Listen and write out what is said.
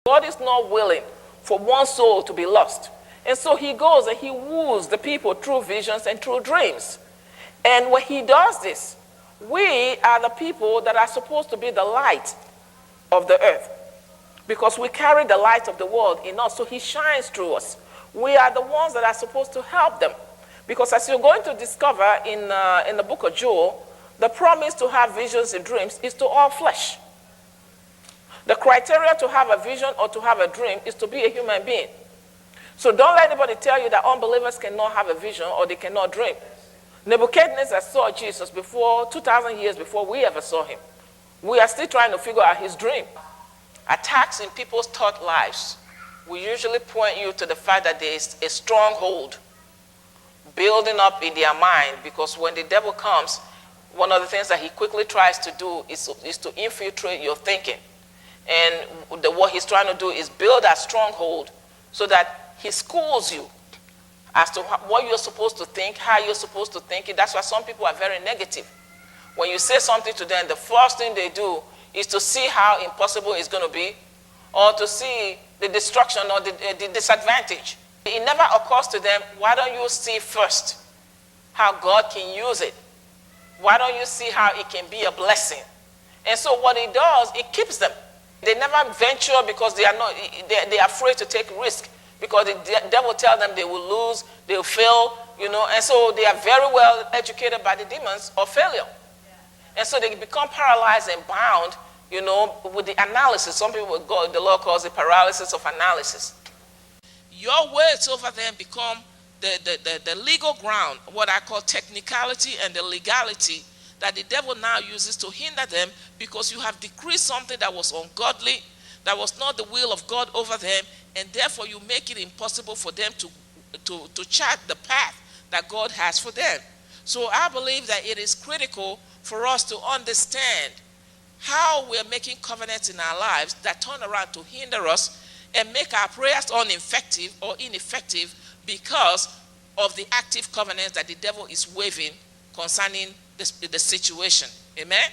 God is not willing for one soul to be lost. And so he goes and he woos the people through visions and through dreams. And when he does this, we are the people that are supposed to be the light of the earth, because we carry the light of the world in us, so he shines through us. We are the ones that are supposed to help them, because as you're going to discover in the book of Joel, the promise to have visions and dreams is to all flesh. The criteria to have a vision or to have a dream is to be a human being. So don't let anybody tell you that unbelievers cannot have a vision or they cannot dream. Nebuchadnezzar saw Jesus before 2,000 years before we ever saw him. We are still trying to figure out his dream. Attacks in people's thought lives will usually point you to the fact that there is a stronghold building up in their mind, because when the devil comes, one of the things that he quickly tries to do is to infiltrate your thinking. And what he's trying to do is build that stronghold so that he schools you as to what you're supposed to think, how you're supposed to think it. That's why some people are very negative. When you say something to them, the first thing they do is to see how impossible it's going to be, or to see the destruction or the disadvantage. It never occurs to them, why don't you see first how God can use it? Why don't you see how it can be a blessing? And so what it does, it keeps them. They never venture because they are afraid to take risk, because the devil tells them they will lose, they will fail, and so they are very well educated by the demons of failure. And so they become paralyzed and bound, with the analysis. Some people, the Lord calls it paralysis of analysis. Your words over them become the legal ground, what I call technicality and the legality that the devil now uses to hinder them, because you have decreed something that was ungodly, that was not the will of God over them, and therefore you make it impossible for them to chart the path that God has for them. So I believe that it is critical for us to understand how we're making covenants in our lives that turn around to hinder us and make our prayers ineffective because of the active covenants that the devil is waving concerning the situation. Amen?